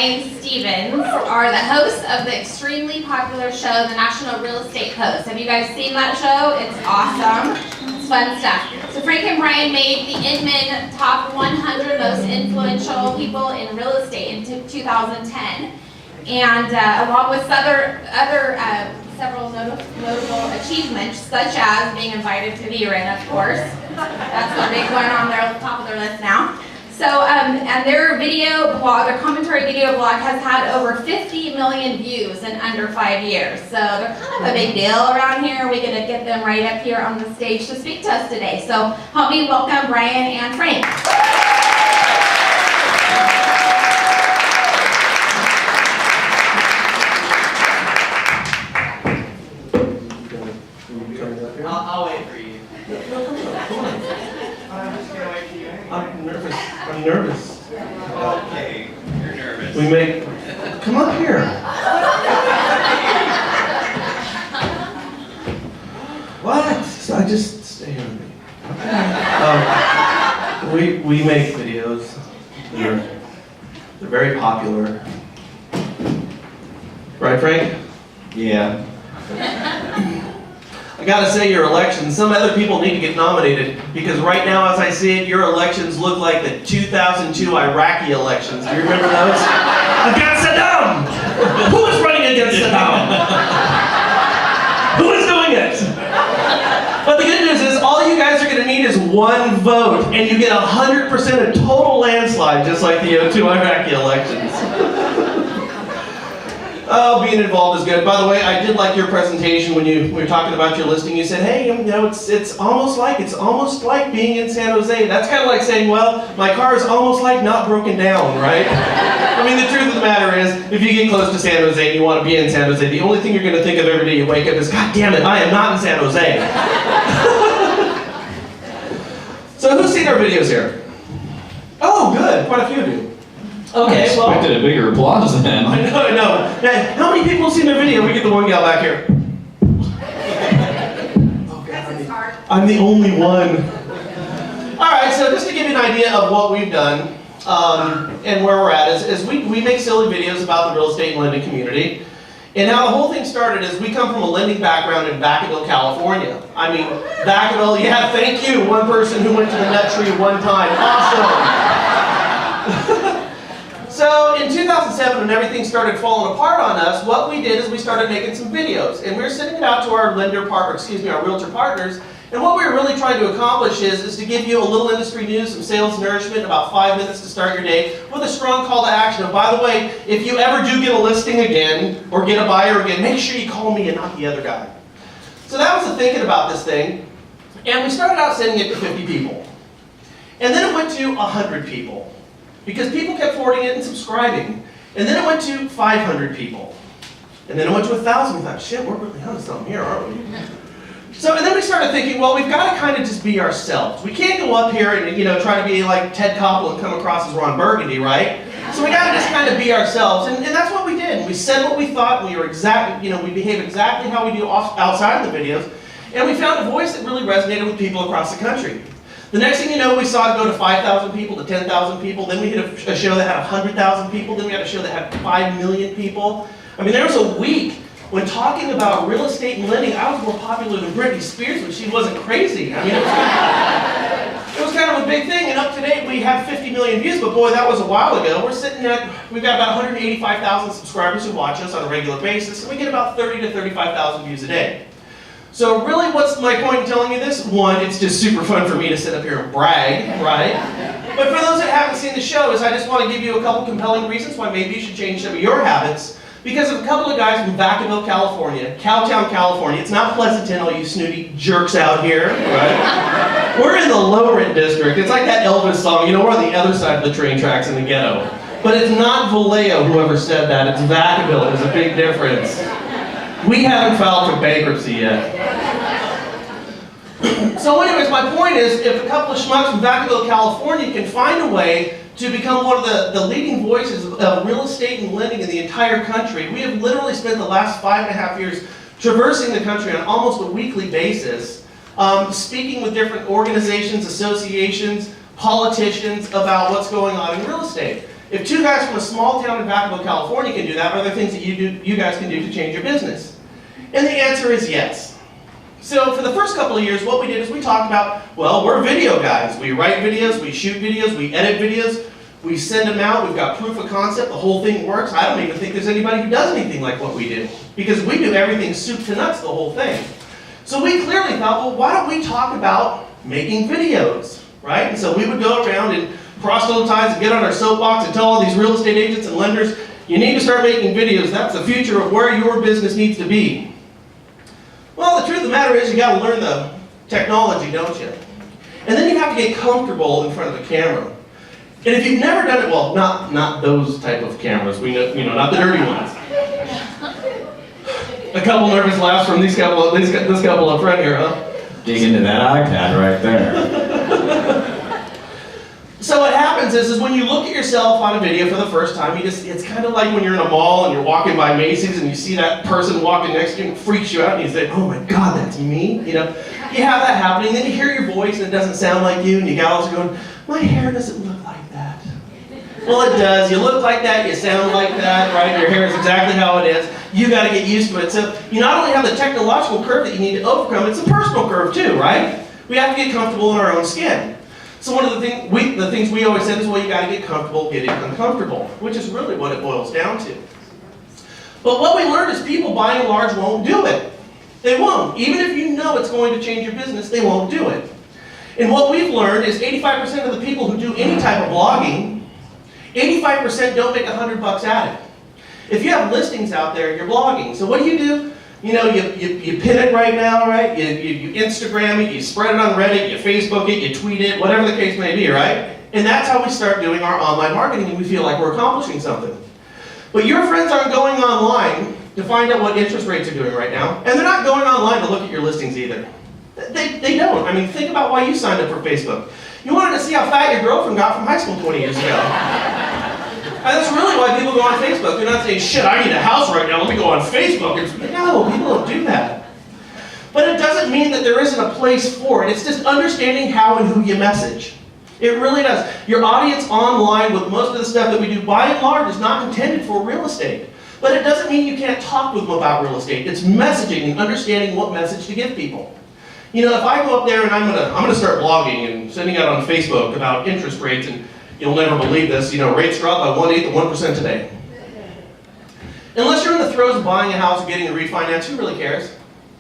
Stevens are the hosts of the extremely popular show, The National Real Estate Post. Have you guys seen that show? It's awesome. It's fun stuff. So Frank and Brian made the Inman top 100 most influential people in real estate in 2010. And along with several notable achievements, such as being invited to VREN, of course. That's the big one on their top of their list now. So, and their video blog, their commentary video blog has had over 50 million views in under 5 years. So they're kind of a big deal around here. We're going to get them right up here on the stage to speak to us today. So help me welcome Brian and Frank. I'll wait for you. I'm just gonna wait for you. I'm nervous. Okay, you're nervous. Come up here. What? I just stay on me. We make videos. They're very popular. Right, Frank? Yeah. I gotta say, your elections, some other people need to get nominated, because right now, as I see it, your elections look like the 2002 Iraqi elections. Do you remember those? Against Saddam! Who is running against Saddam? Who is doing it? But the good news is, all you guys are gonna need is one vote, and you get 100% of total landslide, just like the 02 Iraqi elections. Oh, being involved is good. By the way, I did like your presentation when you were talking about your listing. You said, hey, it's almost like being in San Jose. That's kind of like saying, well, my car is almost like not broken down, right? I mean, the truth of the matter is, if you get close to San Jose and you want to be in San Jose, the only thing you're going to think of every day you wake up is, God damn it, I am not in San Jose. So who's seen our videos here? Oh, good. Quite a few of you. Okay, I expected a bigger applause then. I know. Yeah, how many people have seen their video? We get the one gal back here. Okay, I'm the only one. All right, so just to give you an idea of what we've done and where we're at is we make silly videos about the real estate and lending community. And how the whole thing started is we come from a lending background in Vacaville, California. I mean, Vacaville, yeah, thank you. One person who went to the nut tree one time. Awesome. So in 2007, when everything started falling apart on us, what we did is we started making some videos. And we were sending it out to our our realtor partners. And what we were really trying to accomplish is to give you a little industry news, some sales nourishment, about 5 minutes to start your day, with a strong call to action. And by the way, if you ever do get a listing again, or get a buyer again, make sure you call me and not the other guy. So that was the thinking about this thing. And we started out sending it to 50 people. And then it went to 100 people. Because people kept forwarding it and subscribing. And then it went to 500 people. And then it went to 1,000. We thought, shit, we're really onto something here, aren't we? So, and then we started thinking, well, we've got to kind of just be ourselves. We can't go up here and, try to be like Ted Koppel and come across as Ron Burgundy, right? So we got to just kind of be ourselves. And that's what we did. We said what we thought. We were we behaved exactly how we do outside of the videos. And we found a voice that really resonated with people across the country. The next thing you know, we saw it go to 5,000 people, to 10,000 people. Then we hit a show that had 100,000 people. Then we had a show that had 5 million people. I mean, there was a week when talking about real estate and lending, I was more popular than Britney Spears when she wasn't crazy. I mean, it was kind of a big thing. And up to date, we have 50 million views. But boy, that was a while ago. We've got about 185,000 subscribers who watch us on a regular basis. And we get about 30 to 35,000 views a day. So really, what's my point in telling you this? One, it's just super fun for me to sit up here and brag, right? But for those that haven't seen the show, I just want to give you a couple compelling reasons why maybe you should change some of your habits. Because of a couple of guys from Vacaville, California, Cowtown, California. It's not Pleasanton, all you snooty jerks out here, right? We're in the low-rent district. It's like that Elvis song, we're on the other side of the train tracks in the ghetto. But it's not Vallejo, whoever said that. It's Vacaville. There's a big difference. We haven't filed for bankruptcy yet. So anyways, my point is, if a couple of schmucks from Vacaville, California can find a way to become one of the leading voices of real estate and lending in the entire country, we have literally spent the last 5.5 years traversing the country on almost a weekly basis, speaking with different organizations, associations, politicians about what's going on in real estate. If two guys from a small town in Vacaville, California can do that, are there things that you guys can do to change your business? And the answer is yes. So for the first couple of years, what we did is we talked about, well, we're video guys. We write videos, we shoot videos, we edit videos, we send them out, we've got proof of concept, the whole thing works. I don't even think there's anybody who does anything like what we do, because we do everything soup to nuts, the whole thing. So we clearly thought, well, why don't we talk about making videos, right? And so we would go around and cross little ties and get on our soapbox and tell all these real estate agents and lenders, you need to start making videos. That's the future of where your business needs to be. Well, the truth of the matter is you got to learn the technology, don't you? And then you have to get comfortable in front of the camera. And if you've never done it, well, not those type of cameras. We know, not the dirty ones. A couple nervous laughs from this couple up front here, huh? Dig into that iPad right there. So what happens is when you look at yourself on a video for the first time, it's kind of like when you're in a mall and you're walking by Macy's and you see that person walking next to you and it freaks you out and you say, oh my God, that's me. You have that happening, then you hear your voice and it doesn't sound like you, and you gals are going, my hair doesn't look like that. Well, it does. You look like that, you sound like that, right? Your hair is exactly how it is. You got to get used to it. So you not only have the technological curve that you need to overcome, it's a personal curve too, right? We have to get comfortable in our own skin. So one of the things we always said is, well, you got to get comfortable getting uncomfortable, which is really what it boils down to. But what we learned is people by and large won't do it. They won't. Even if you know it's going to change your business, they won't do it. And what we've learned is 85% of the people who do any type of blogging, 85% don't make $100 at it. If you have listings out there, you're blogging. So what do? You pin it right now, right? You Instagram it, you spread it on Reddit, you Facebook it, you tweet it, whatever the case may be, right? And that's how we start doing our online marketing, and we feel like we're accomplishing something. But your friends aren't going online to find out what interest rates are doing right now, and they're not going online to look at your listings either. They don't. I mean, think about why you signed up for Facebook. You wanted to see how fat your girlfriend got from high school 20 years ago. And that's really why people go on Facebook. They're not saying, shit, I need a house right now, let me go on Facebook. No, people don't do that. But it doesn't mean that there isn't a place for it. It's just understanding how and who you message. It really does. Your audience online with most of the stuff that we do, by and large, is not intended for real estate. But it doesn't mean you can't talk with them about real estate. It's messaging and understanding what message to give people. If I go up there and I'm gonna start blogging and sending out on Facebook about interest rates, and you'll never believe this, rates dropped by 1/8 of 1% today. Unless you're in the throes of buying a house or getting a refinance, who really cares?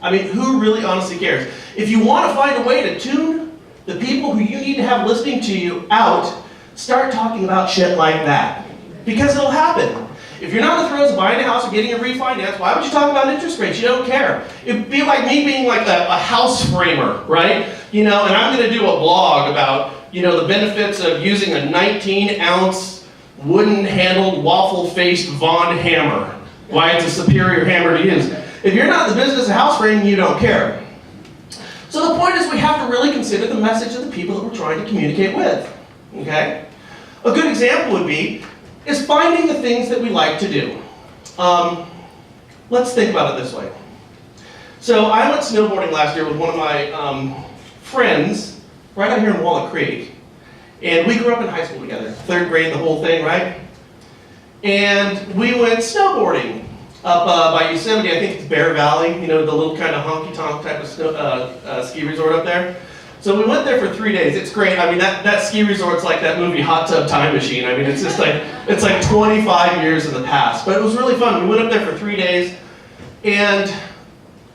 I mean, who really honestly cares? If you want to find a way to tune the people who you need to have listening to you out, start talking about shit like that. Because it'll happen. If you're not in the throes of buying a house or getting a refinance, why would you talk about interest rates? You don't care. It'd be like me being like a house framer, right? And I'm going to do a blog about the benefits of using a 19-ounce wooden-handled, waffle-faced Vaughan hammer. Why it's a superior hammer to use. If you're not in the business of house framing, you don't care. So the point is we have to really consider the message of the people that we're trying to communicate with. Okay? A good example would be finding the things that we like to do. Let's think about it this way. So I went snowboarding last year with one of my friends right out here in Walnut Creek. And we grew up in high school together, 3rd grade, the whole thing, right? And we went snowboarding up by Yosemite. I think it's Bear Valley, the little kind of honky-tonk type of ski resort up there. So we went there for 3 days. It's great. I mean, that ski resort's like that movie Hot Tub Time Machine. I mean, it's just like, it's like 25 years in the past. But it was really fun. We went up there for 3 days, and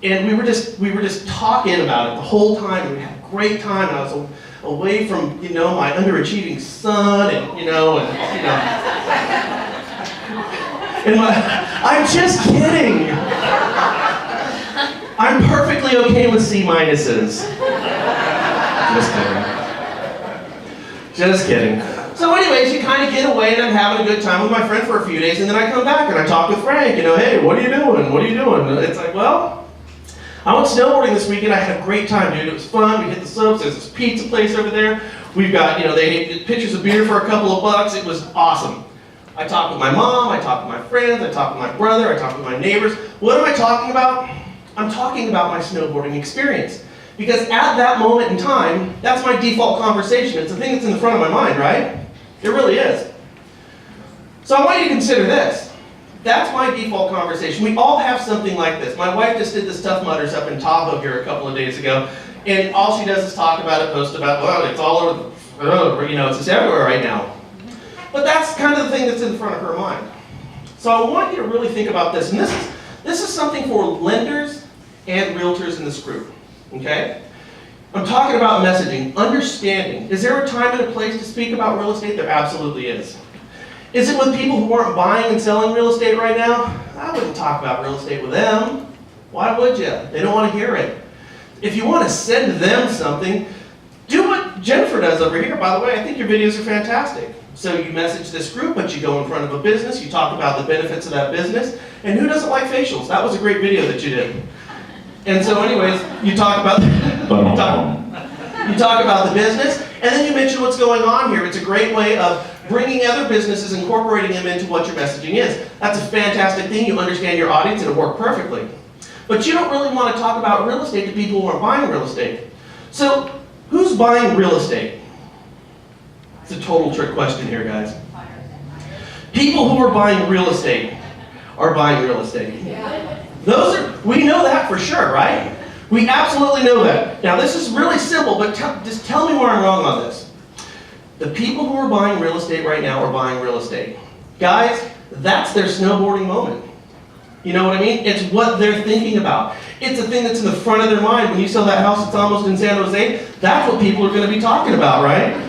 we were just talking about it the whole time. We had a great time. And I was away from, my underachieving son, I'm just kidding. I'm perfectly okay with C minuses. Just kidding. So anyways, you kind of get away, and I'm having a good time with my friend for a few days, and then I come back and I talk with Frank, hey, what are you doing? What are you doing? And it's like, well, I went snowboarding this weekend. I had a great time, dude. It was fun. We hit the slopes. There's this pizza place over there. We've got, they had pitchers of beer for a couple of bucks. It was awesome. I talked with my mom. I talked with my friends. I talked with my brother. I talked with my neighbors. What am I talking about? I'm talking about my snowboarding experience. Because at that moment in time, that's my default conversation. It's the thing that's in the front of my mind, right? It really is. So I want you to consider this. That's my default conversation. We all have something like this. My wife just did this Tough Mudders up in Tahoe here a couple of days ago, and all she does is talk about it, post about, well, it's all over the road, you know, it's just everywhere right now. But that's kind of the thing that's in front of her mind. So I want you to really think about this, and this is something for lenders and realtors in this group, okay? I'm talking about messaging, understanding. Is there a time and a place to speak about real estate? There absolutely is. Is it with people who aren't buying and selling real estate right now? I wouldn't talk about real estate with them. Why would you? They don't want to hear it. If you want to send them something, do what Jennifer does over here. By the way, I think your videos are fantastic. So you message this group, but you go in front of a business, you talk about the benefits of that business, and who doesn't like facials? That was a great video that you did. And so anyways, you talk about the business, and then you mention what's going on here. It's a great way of bringing other businesses, incorporating them into what your messaging is. That's a fantastic thing. You understand your audience, and it worked perfectly. But you don't really want to talk about real estate to people who are buying real estate. So who's buying real estate? It's a total trick question here, guys. People who are buying real estate are buying real estate. We know that for sure, right? We absolutely know that. Now this is really simple, but just tell me where I'm wrong on this. The people who are buying real estate right now are buying real estate. Guys, that's their snowboarding moment. You know what I mean? It's what they're thinking about. It's a thing that's in the front of their mind. When you sell that house that's almost in San Jose, that's what people are going to be talking about, right?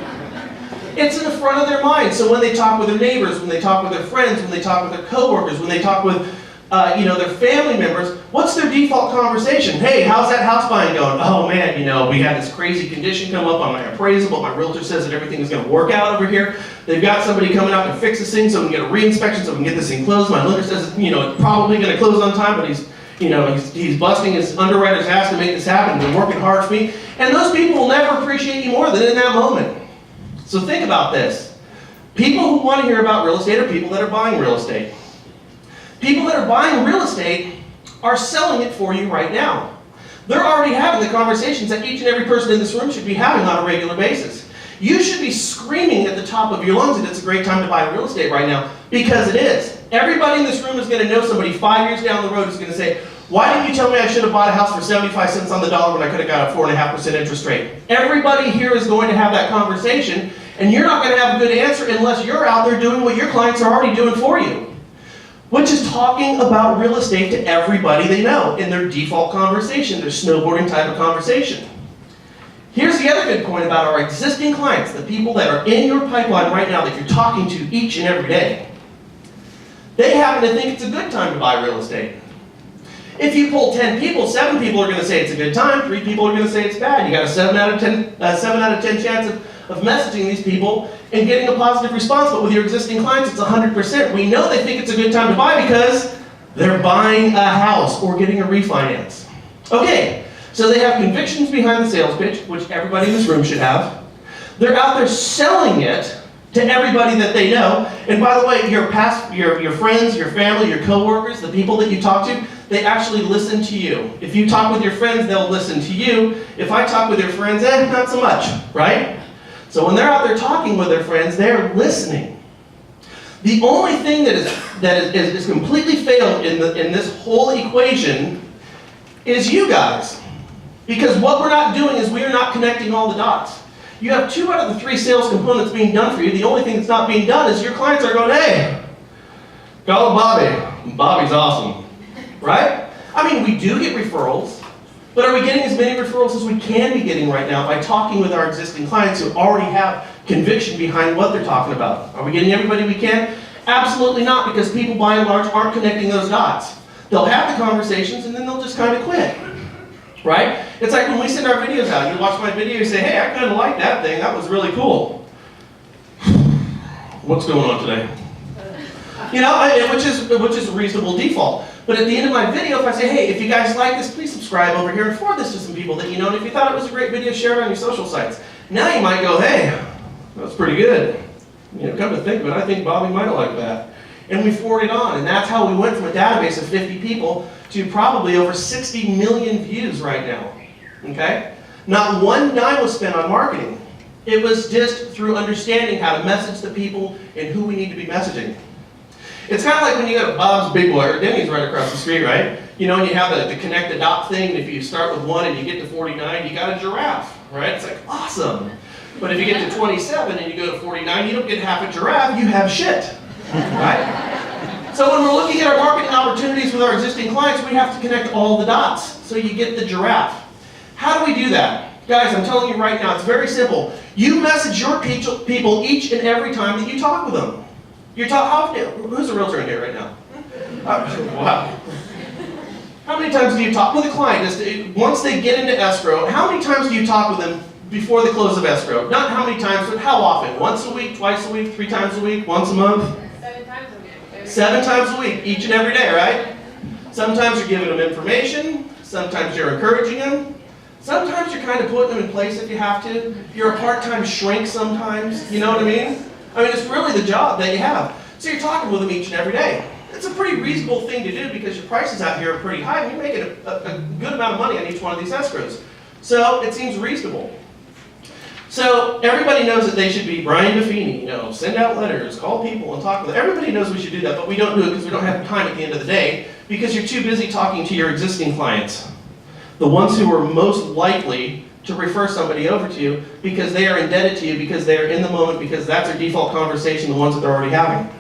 It's in the front of their mind. So when they talk with their neighbors, when they talk with their friends, when they talk with their coworkers, when they talk with their family members, what's their default conversation? Hey, how's that house buying going? Oh man, we had this crazy condition come up on my appraisal, but my realtor says that everything is going to work out over here. They've got somebody coming out to fix this thing so we can get a re-inspection so we can get this thing closed. My lender says, it's probably going to close on time, but he's busting his underwriter's ass to make this happen. They're working hard for me. And those people will never appreciate you more than in that moment. So think about this. People who want to hear about real estate are people that are buying real estate. People that are buying real estate are selling it for you right now. They're already having the conversations that each and every person in this room should be having on a regular basis. You should be screaming at the top of your lungs that it's a great time to buy real estate right now, because it is. Everybody in this room is going to know somebody 5 years down the road who's going to say, why didn't you tell me I should have bought a house for 75 cents on the dollar when I could have got a 4.5% interest rate? Everybody here is going to have that conversation, and you're not going to have a good answer unless you're out there doing what your clients are already doing for you, which is talking about real estate to everybody they know in their default conversation, their snowboarding type of conversation. Here's the other good point about our existing clients, the people that are in your pipeline right now that you're talking to each and every day. They happen to think it's a good time to buy real estate. If you pull 10 people, 7 people are going to say it's a good time, 3 people are going to say it's bad. You got a 7 out of 10 chance of messaging these people and getting a positive response, but with your existing clients, it's 100%. We know they think it's a good time to buy because they're buying a house or getting a refinance. Okay, so they have convictions behind the sales pitch, which everybody in this room should have. They're out there selling it to everybody that they know. And by the way, your friends, your family, your coworkers, the people that you talk to, they actually listen to you. If you talk with your friends, they'll listen to you. If I talk with your friends, not so much, right? So when they're out there talking with their friends, they're listening. The only thing that is completely failed in this whole equation is you guys. Because what we're not doing is we are not connecting all the dots. You have 2 out of the 3 sales components being done for you. The only thing that's not being done is your clients are going, hey, call Bobby. Bobby's awesome. Right? I mean, we do get referrals, but are we getting as many referrals as we can be getting right now by talking with our existing clients who already have conviction behind what they're talking about? Are we getting everybody we can? Absolutely not, because people by and large aren't connecting those dots. They'll have the conversations and then they'll just kind of quit. Right? It's like when we send our videos out. You watch my video, you say, hey, I kind of like that thing. That was really cool. What's going on today? Which is a reasonable default. But at the end of my video, if I say, hey, if you guys like this, please subscribe over here and forward this to some people that you know. And if you thought it was a great video, share it on your social sites. Now you might go, hey, that's pretty good. Come to think of it, I think Bobby might have liked that. And we forward it on. And that's how we went from a database of 50 people to probably over 60 million views right now. Okay? Not one dime was spent on marketing. It was just through understanding how to message the people and who we need to be messaging. It's kind of like when you go to Bob's Big Boy, or Denny's right across the street, right? You know, and you have the connect the dot thing, and if you start with 1 and you get to 49, you got a giraffe, right? It's like, awesome. But if you get to 27 and you go to 49, you don't get half a giraffe, you have shit, right? So when we're looking at our marketing opportunities with our existing clients, we have to connect all the dots, so you get the giraffe. How do we do that? Guys, I'm telling you right now, it's very simple. You message your people each and every time that you talk with them. Who's a realtor in here right now? Wow. How many times do you talk with a client? Once they get into escrow, how many times do you talk with them before the close of escrow? Not how many times, but how often? Once a week, twice a week, 3 times a week, once a month? 7 times a week. 7 times a week, each and every day, right? Sometimes you're giving them information. Sometimes you're encouraging them. Sometimes you're kind of putting them in place if you have to. You're a part-time shrink sometimes, you know what I mean? I mean, it's really the job that you have. So you're talking with them each and every day. It's a pretty reasonable thing to do because your prices out here are pretty high and you're making a good amount of money on each one of these escrows. So it seems reasonable. So everybody knows that they should be Brian Buffini, you know, send out letters, call people and talk with them. Everybody knows we should do that, but we don't do it because we don't have time at the end of the day because you're too busy talking to your existing clients. The ones who are most likely to refer somebody over to you because they are indebted to you, because they are in the moment, because that's their default conversation, the ones that they're already having.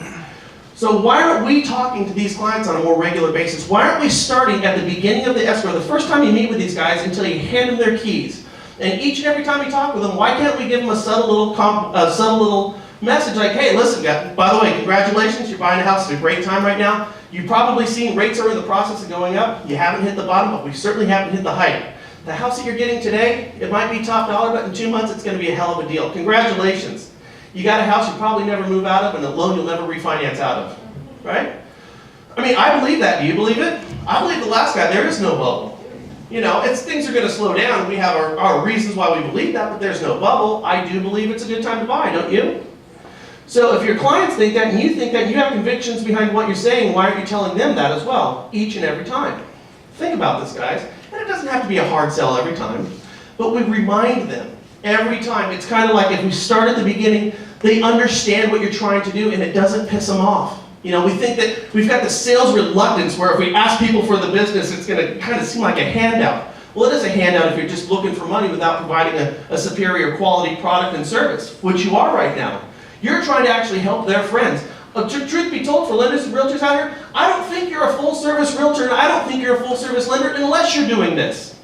So why aren't we talking to these clients on a more regular basis? Why aren't we starting at the beginning of the escrow, the first time you meet with these guys until you hand them their keys? And each and every time you talk with them, why can't we give them a subtle little message like, hey, listen, by the way, congratulations, you're buying a house at a great time right now. You've probably seen rates are in the process of going up. You haven't hit the bottom, but we certainly haven't hit the height. The house that you're getting today, it might be top dollar, but in 2 months it's going to be a hell of a deal. Congratulations. You got a house you probably never move out of and a loan you'll never refinance out of, right? I mean, I believe that. Do you believe it? I believe the last guy, there is no bubble. You know, things are going to slow down. We have our reasons why we believe that, but there's no bubble. I do believe it's a good time to buy, don't you? So if your clients think that and you think that and you have convictions behind what you're saying, why aren't you telling them that as well, each and every time? Think about this, guys. And it doesn't have to be a hard sell every time, but we remind them every time. It's kind of like if we start at the beginning, they understand what you're trying to do and it doesn't piss them off. You know, we think that we've got the sales reluctance where if we ask people for the business, it's going to kind of seem like a handout. Well, it is a handout if you're just looking for money without providing a superior quality product and service, which you are right now. You're trying to actually help their friends. Truth be told, for lenders and realtors out here, I don't think you're a full-service realtor and I don't think you're a full-service lender unless you're doing this.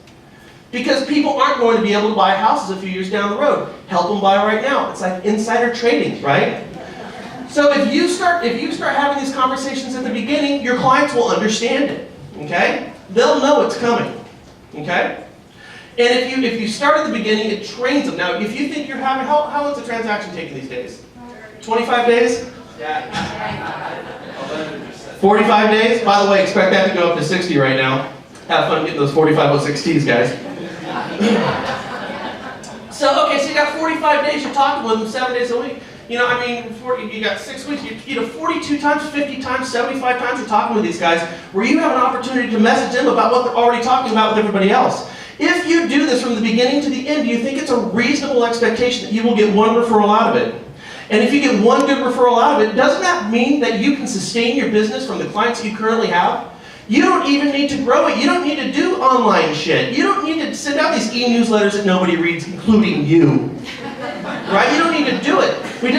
Because people aren't going to be able to buy houses a few years down the road. Help them buy right now. It's like insider trading, right? So if you start having these conversations at the beginning, your clients will understand it, okay? They'll know it's coming, okay? And if you start at the beginning, it trains them. Now, if you think you're having, how long is a transaction taking these days? 25 days? Yeah. 45 days? By the way, expect that to go up to 60 right now. Have fun getting those 4506Ts, guys. So, okay, so you got 45 days, you're talking with them 7 days a week. You know, I mean, you got 6 weeks, you know, 42 times, 50 times, 75 times you're talking with these guys where you have an opportunity to message them about what they're already talking about with everybody else. If you do this from the beginning to the end, do you think it's a reasonable expectation that you will get one referral out of it? And if you get one good referral out of it, doesn't that mean that you can sustain your business from the clients that you currently have? You don't even need to grow it. You don't need to do online shit. You don't need to send out these e-newsletters that nobody reads, including you. Right? You don't need to do it. We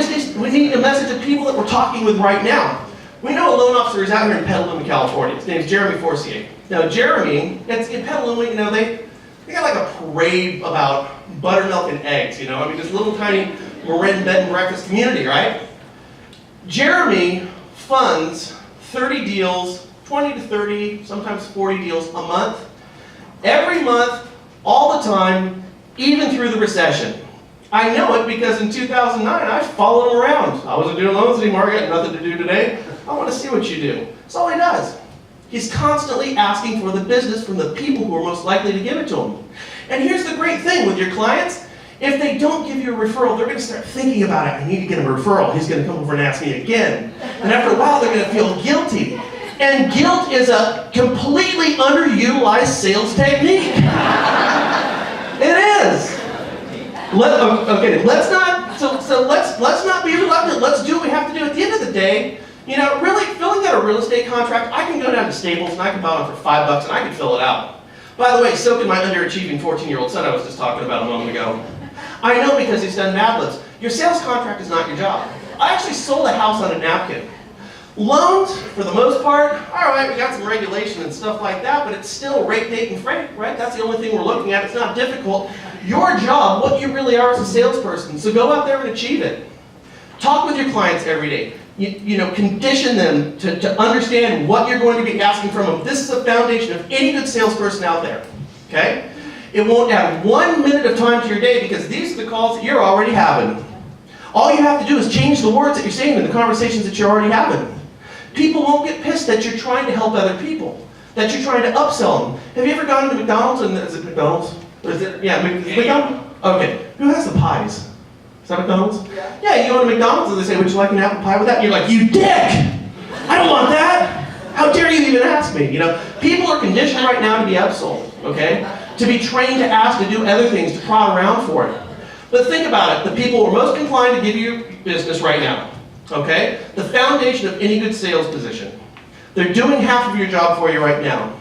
need to message the people that we're talking with right now. We know a loan officer is out here in Petaluma, California. His name is Jeremy Forcier. Now, Jeremy, it's in Petaluma, you know, they got like a parade about buttermilk and eggs, you know? I mean, this little tiny VREN bed and breakfast community, right? Jeremy funds 30 deals, 20 to 30, sometimes 40 deals a month, every month, all the time, even through the recession. I know it because in 2009, I followed him around. I wasn't doing loans anymore, I got nothing to do today. I want to see what you do. That's all he does. He's constantly asking for the business from the people who are most likely to give it to him. And here's the great thing with your clients. If they don't give you a referral, they're going to start thinking about it. I need to get him a referral. He's going to come over and ask me again. And after a while, they're going to feel guilty. And guilt is a completely underutilized sales technique. It is. Let's not be reluctant. Let's do what we have to do. At the end of the day, You know, really, filling out a real estate contract, I can go down to Staples and I can buy one for $5 and I can fill it out. By the way, so can my underachieving 14-year-old son I was just talking about a moment ago. I know because he's done Mad Libs. Your sales contract is not your job. I actually sold a house on a napkin. Loans, for the most part, all right, we got some regulation and stuff like that, but it's still rate, date, and freight, right? That's the only thing we're looking at. It's not difficult. Your job, what you really are as a salesperson, so go out there and achieve it. Talk with your clients every day. You know, condition them to understand what you're going to be asking from them. This is the foundation of any good salesperson out there, okay? It won't add 1 minute of time to your day because these are the calls that you're already having. All you have to do is change the words that you're saying in the conversations that you're already having. People won't get pissed that you're trying to help other people, that you're trying to upsell them. Have you ever gone to McDonald's and, is it McDonald's? Or is it, yeah, McDonald's? Okay, who has the pies? Is that McDonald's? Yeah. Yeah, you go to McDonald's and they say, would you like an apple pie with that? And you're like, you dick! I don't want that! How dare you even ask me? You know, people are conditioned right now to be upsold, okay? To be trained to ask to do other things, to prod around for it. But think about it, the people who are most inclined to give you business right now, okay? The foundation of any good sales position. They're doing half of your job for you right now.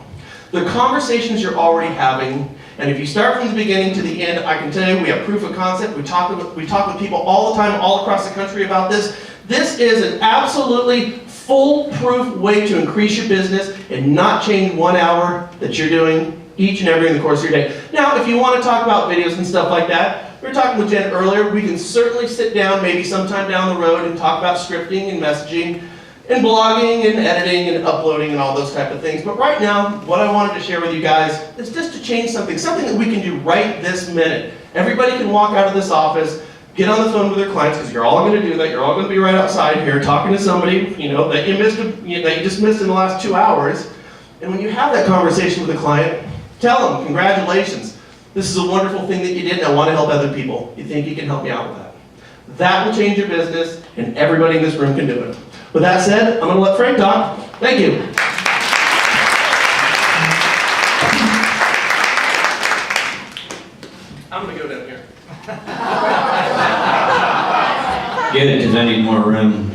The conversations you're already having, and if you start from the beginning to the end, I can tell you we have proof of concept. We talk with people all the time, all across the country about this. This is an absolutely foolproof way to increase your business and not change 1 hour that you're doing each and every in the course of your day. Now, if you want to talk about videos and stuff like that, we were talking with Jen earlier, we can certainly sit down maybe sometime down the road and talk about scripting and messaging and blogging and editing and uploading and all those type of things. But right now, what I wanted to share with you guys is just to change something that we can do right this minute. Everybody can walk out of this office, get on the phone with their clients, because you're all going to do that. You're all going to be right outside here talking to somebody, you know, that you just missed in the last 2 hours. And when you have that conversation with a client, tell them, congratulations. This is a wonderful thing that you did, and I want to help other people. You think you can help me out with that? That will change your business, and everybody in this room can do it. With that said, I'm going to let Frank talk. Thank you. I'm going to go down here. Good, because I need more room.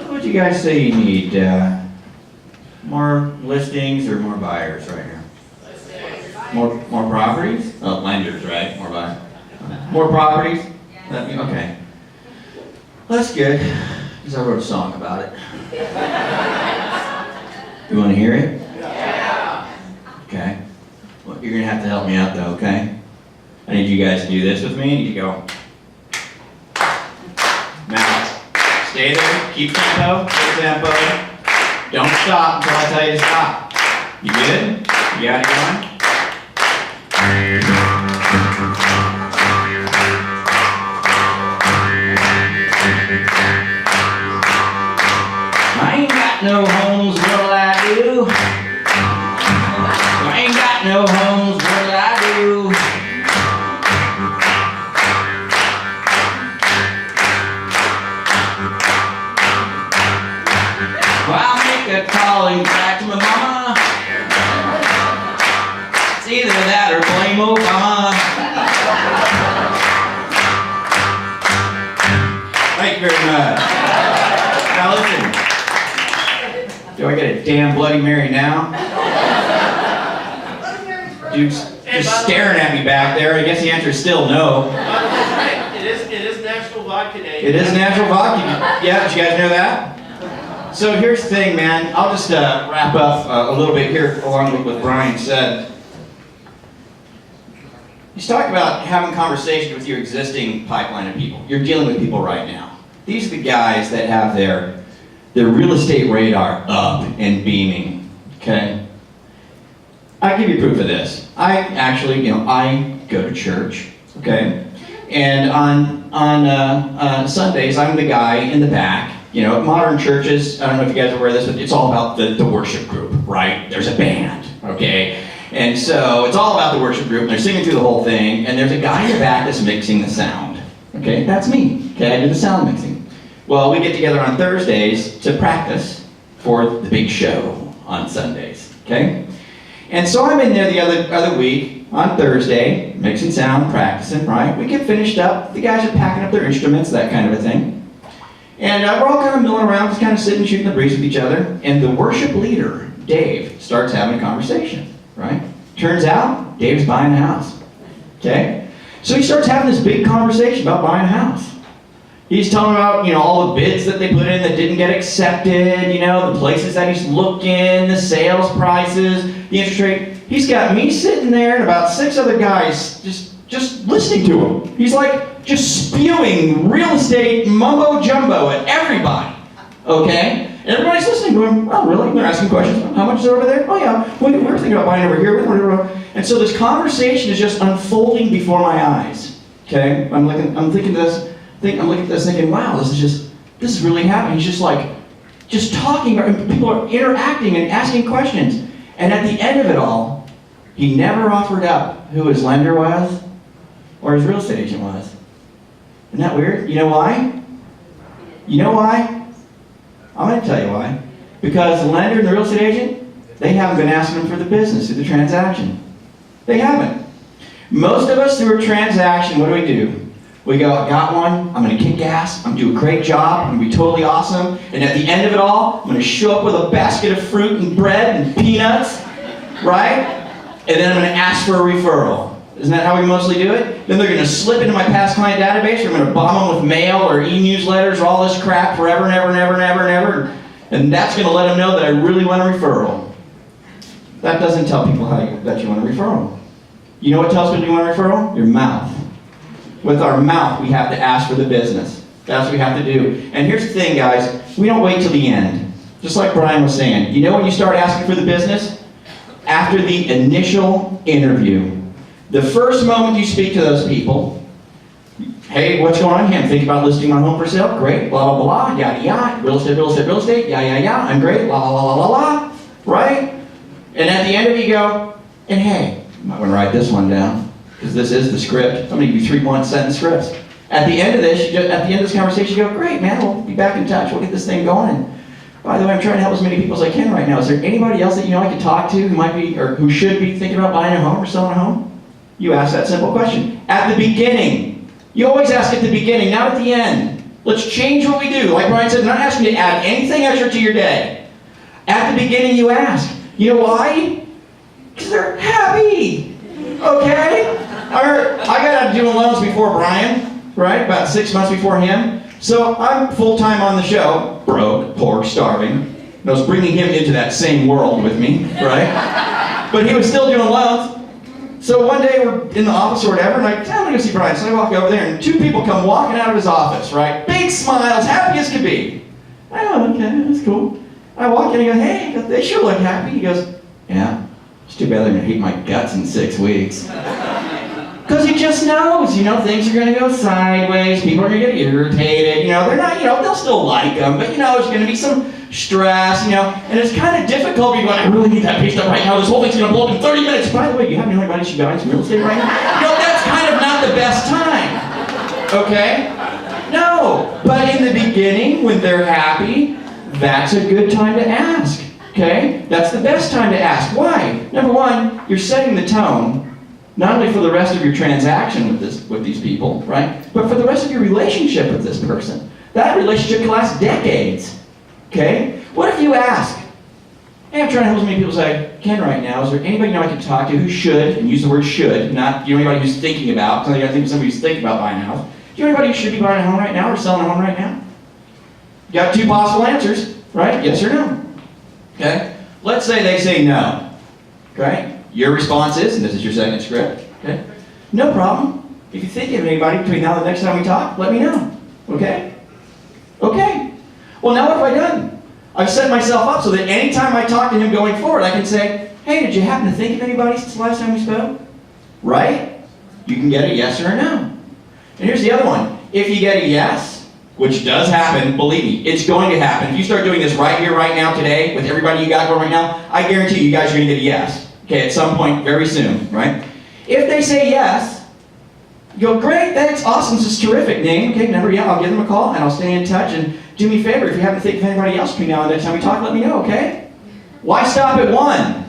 What would you guys say you need? More listings or more buyers right here? More properties? Oh, lenders, right? More buyers. More properties? Okay. That's good, because I wrote a song about it. You want to hear it? Yeah. Okay. Well, you're going to have to help me out, though, okay? I need you guys to do this with me. I need you to go. Now, stay there. Keep tempo. Keep tempo. Don't stop until I tell you to stop. You good? You got it going? I ain't got no homes, what'll I do? I ain't got no homes, what'll I do? Well, I'll make a call and back to my mama. It's either that or blame Obama. Thank you very much. Now listen. Do I get a damn Bloody Mary now? Dude's just staring at me back there. I guess the answer is still no. It is National Vodka Day. It is natural vodka. Yeah, did you guys know that? So here's the thing, man. I'll just wrap up a little bit here along with what Brian said. He's talking about having conversations with your existing pipeline of people. You're dealing with people right now. These are the guys that have their real estate radar up and beaming, okay? I give you proof of this. I actually, I go to church, okay? And on Sundays, I'm the guy in the back. Modern churches, I don't know if you guys are aware of this, but it's all about the worship group, right? There's a band, okay? And so it's all about the worship group, and they're singing through the whole thing, and there's a guy in the back that's mixing the sound, okay? That's me, okay? I do the sound mixing. Well, we get together on Thursdays to practice for the big show on Sundays, okay? And so I'm in there the other week on Thursday, mixing sound, practicing, right? We get finished up, the guys are packing up their instruments, that kind of a thing. And we're all kind of milling around, just kind of sitting, shooting the breeze with each other. And the worship leader, Dave, starts having a conversation, right? Turns out, Dave's buying a house, okay? So he starts having this big conversation about buying a house. He's telling about, all the bids that they put in that didn't get accepted, the places that he's looking, the sales prices, the interest rate. He's got me sitting there and about 6 other guys just listening to him. He's like just spewing real estate mumbo jumbo at everybody, okay? And everybody's listening to him. Oh, really? They're asking questions. How much is it over there? Oh, yeah. We were thinking about buying over here. And so this conversation is just unfolding before my eyes, okay? I'm looking at this thinking, wow, this is really happening. He's just talking, and people are interacting and asking questions. And at the end of it all, he never offered up who his lender was or his real estate agent was. Isn't that weird? You know why? You know why? I'm going to tell you why. Because the lender and the real estate agent, they haven't been asking him for the business through the transaction. They haven't. Most of us through a transaction, what do? We go, I got one, I'm going to kick ass, I'm going to do a great job, I'm going to be totally awesome, and at the end of it all, I'm going to show up with a basket of fruit and bread and peanuts, right? And then I'm going to ask for a referral. Isn't that how we mostly do it? Then they're going to slip into my past client database, or I'm going to bomb them with mail or e-newsletters or all this crap forever and ever and ever and ever and ever, and that's going to let them know that I really want a referral. That doesn't tell people that you want a referral. You know what tells people you want a referral? Your mouth. With our mouth, we have to ask for the business. That's what we have to do. And here's the thing, guys. We don't wait till the end. Just like Brian was saying. You know when you start asking for the business? After the initial interview. The first moment you speak to those people, hey, what's going on? Hey, I'm thinking about listing my home for sale. Great, blah, blah, blah, yada, yada. Real estate, yada, I'm great, blah, blah, blah, blah, blah. Right? And at the end of it, you go, and hey, you might want to write this one down. Because this is the script. I'm going to give you 3 1-sentence scripts. At the end of this conversation, you go, great, man, we'll be back in touch. We'll get this thing going. And by the way, I'm trying to help as many people as I can right now. Is there anybody else that I could talk to who might be, or who should be thinking about buying a home or selling a home? You ask that simple question. At the beginning. You always ask at the beginning, not at the end. Let's change what we do. Like Brian said, I'm not asking you to add anything extra to your day. At the beginning, you ask. You know why? Because they're happy. Okay? I got out of doing loans before Brian, right? About 6 months before him. So I'm full-time on the show, broke, poor, starving. And I was bringing him into that same world with me, right? But he was still doing loans. So one day we're in the office or whatever, and I'm going to go see Brian. So I walk over there, and 2 people come walking out of his office, right? Big smiles, happy as could be. Oh, okay, that's cool. I walk in and I go, hey, they sure look happy. He goes, yeah, it's too bad they're going to hate my guts in 6 weeks. Because he just knows, things are going to go sideways, people are going to get irritated, they're not, they'll still like them, but, there's going to be some stress, and it's kind of difficult because I really need that piece up right now, this whole thing's going to blow up in 30 minutes. By the way, you have anybody who should buy some real estate right now? That's kind of not the best time, okay? No, but in the beginning, when they're happy, that's a good time to ask, okay? That's the best time to ask. Why? Number one, you're setting the tone, not only for the rest of your transaction with these people, right? But for the rest of your relationship with this person. That relationship can last decades. Okay? What if you ask? Hey, I'm trying to help as many people as I can right now. Is there anybody I can talk to who should, and use the word should, not anybody who's thinking about, because I think of somebody who's thinking about buying a house. Do you know anybody who should be buying a home right now or selling a home right now? You got 2 possible answers, right? Yes or no. Okay? Let's say they say no. Okay? Your response is, and this is your second script, okay? No problem. If you think of anybody between now and the next time we talk, let me know. Okay? Okay. Well, now what have I done? I've set myself up so that anytime I talk to him going forward, I can say, hey, did you happen to think of anybody since the last time we spoke? Right? You can get a yes or a no. And here's the other one. If you get a yes, which does happen, believe me, it's going to happen. If you start doing this right here, right now, today, with everybody you got going right now, I guarantee you guys are going to get a yes. Okay, at some point very soon, right? If they say yes, you go, great, thanks, awesome, this is terrific. Name, okay, number, yeah, I'll give them a call and I'll stay in touch. And do me a favor, if you happen to think of anybody else between now and the next time we talk, let me know, okay? Why stop at 1?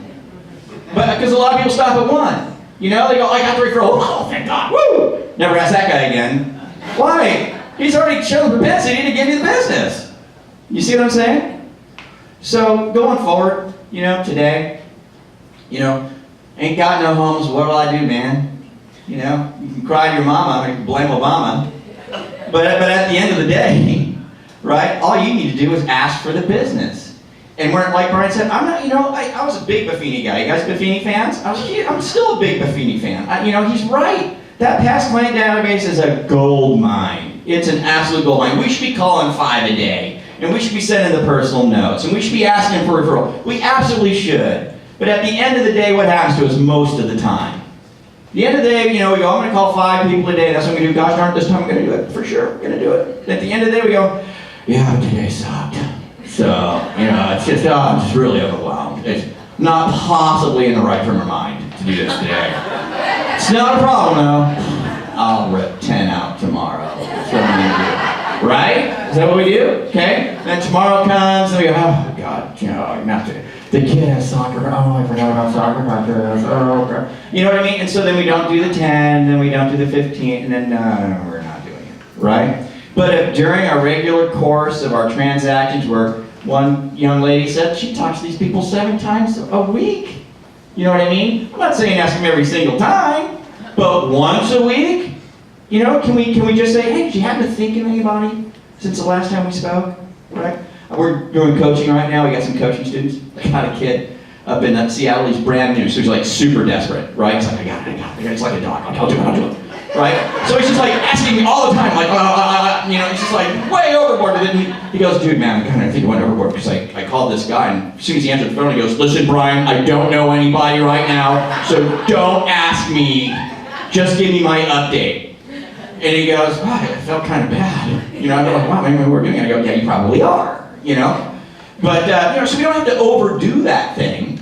But because a lot of people stop at 1. They go, I got the referral, oh, thank God, woo! Never ask that guy again. Why? He's already shown propensity to give you the business. You see what I'm saying? So going forward, today, ain't got no homes, what'll I do, man? You can cry to your mama, you can blame Obama. But at the end of the day, right, all you need to do is ask for the business. And like Brian said, I'm not, I was a big Buffini guy. You guys Buffini fans? I'm still a big Buffini fan. He's right. That past client database is a gold mine. It's an absolute gold mine. We should be calling 5 a day. And we should be sending the personal notes. And we should be asking for referral. We absolutely should. But at the end of the day, what happens to us most of the time? At the end of the day, we go, I'm going to call 5 people a day. That's what I'm going to do. Gosh darn, this time I'm going to do it. For sure, I'm going to do it. At the end of the day, we go, yeah, today sucked. So, it's just, I'm just really overwhelmed. It's not possibly in the right frame of mind to do this today. It's not a problem, though. I'll rip 10 out tomorrow. That's what I'm going to do. Right? Is that what we do? Okay? Then tomorrow comes, and we go, oh, God, not to. The kid has soccer. Oh, I forgot about soccer practice. Oh, okay. You know what I mean? And so then we don't do the 10, then we don't do the 15, and then no, we're not doing it. Right? But if during our regular course of our transactions where one young lady said she talks to these people 7 times a week, you know what I mean? I'm not saying ask them every single time, but once a week, can we just say, hey, did you happen to think of anybody since the last time we spoke? Right? We're doing coaching right now. We got some coaching students. I got a kid up in Seattle. He's brand new, so he's like super desperate, right? He's like, I got it. It's like a dog. I'll do it. Right? So he's just like asking me all the time, like, he's just like way overboard with it. And he goes, dude, man, I think I went overboard because I called this guy, and as soon as he answered the phone, he goes, listen, Brian, I don't know anybody right now, so don't ask me. Just give me my update. And he goes, oh, I felt kind of bad. I'm like, wow, maybe we're doing it. I go, yeah, you probably are. But, so we don't have to overdo that thing,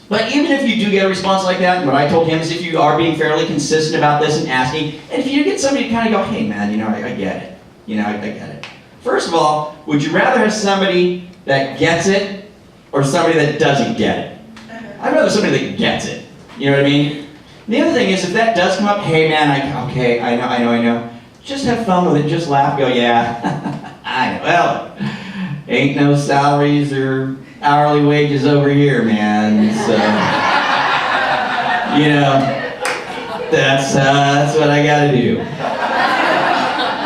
But even if you do get a response like that, what I told him is if you are being fairly consistent about this and asking, and if you get somebody to kind of go, hey man, I get it. I get it. First of all, would you rather have somebody that gets it or somebody that doesn't get it? I'd rather somebody that gets it. You know what I mean? The other thing is if that does come up, hey man, I know. Just have fun with it, just laugh, go, yeah, I know. Well, ain't no salaries or hourly wages over here, man. So, that's what I gotta do. You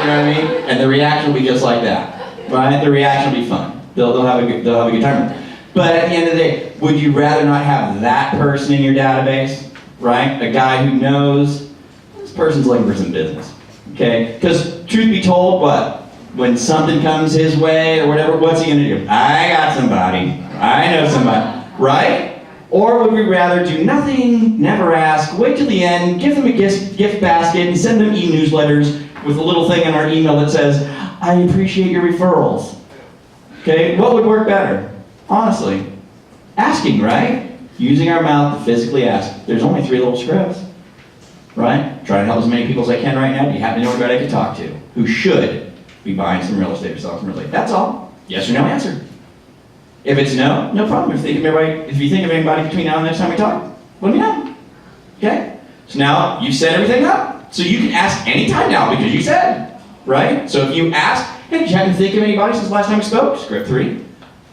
know what I mean? And the reaction will be just like that, right? The reaction will be fun. They'll have a good time. But at the end of the day, would you rather not have that person in your database, right? A guy who knows this person's looking for some business, okay? Because truth be told, when something comes his way or whatever, what's he gonna do? I got somebody. I know somebody, right? Or would we rather do nothing, never ask, wait till the end, give them a gift basket, and send them e-newsletters with a little thing in our email that says, I appreciate your referrals. Okay, what would work better? Honestly, asking, right? Using our mouth to physically ask. There's only 3 little scripts, right? Trying to help as many people as I can right now. Do you happen to know anybody I can talk to who should be buying some real estate or selling some real estate? That's all. Yes or no answer. If it's no, no problem. If you think of anybody between now and the next time we talk, let me know. Okay? So now you've set everything up. So you can ask anytime now because you said, right? So if you ask, hey, did you happen to think of anybody since the last time we spoke? Script 3,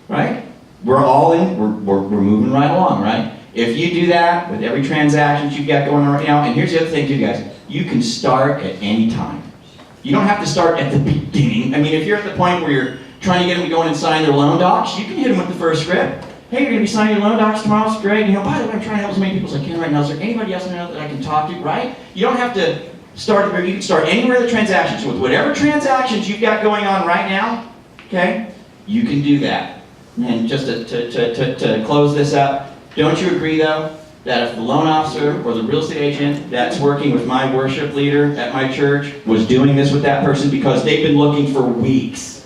right? We're all in, we're moving right along, right? If you do that with every transaction you've got going on right now, and here's the other thing too, guys, you can start at any time. You don't have to start at the beginning. I mean, if you're at the point where you're trying to get them to go in and sign their loan docs, you can hit them with the first script. Hey, you're going to be signing your loan docs tomorrow, it's great. By the way, I'm trying to help as many people as I can right now. Is there anybody else I know that I can talk to, right? You don't have to start there. You can start anywhere the transactions. With whatever transactions you've got going on right now, okay, you can do that. And just to close this up, don't you agree, though, that if the loan officer or the real estate agent that's working with my worship leader at my church was doing this with that person because they've been looking for weeks,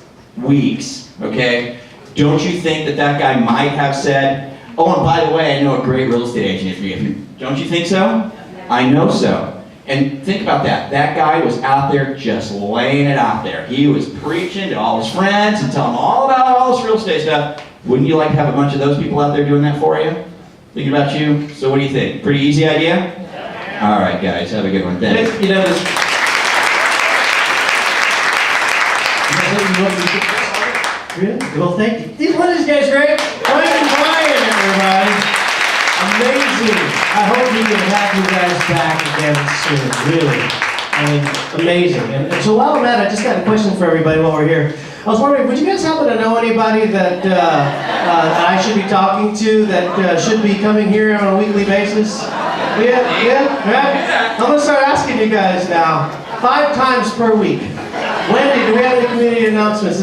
okay? Don't you think that guy might have said, oh, and by the way, I know a great real estate agent for you. Don't you think so? I know so. And think about that. That guy was out there just laying it out there. He was preaching to all his friends and telling them all about all this real estate stuff. Wouldn't you like to have a bunch of those people out there doing that for you? Thinking about you? So what do you think? Pretty easy idea? All right, guys. Have a good one. Thanks. Really? Well, thank you. What is guys great? Frank and Brian, everybody. Amazing. I hope we can have you guys back again soon. Really. I mean, amazing. And so while I'm at it, I just got a question for everybody while we're here. I was wondering, would you guys happen to know anybody that I should be talking to that should be coming here on a weekly basis? Yeah? I'm going to start asking you guys now. 5 times per week. Wendy, do we have any community announcements?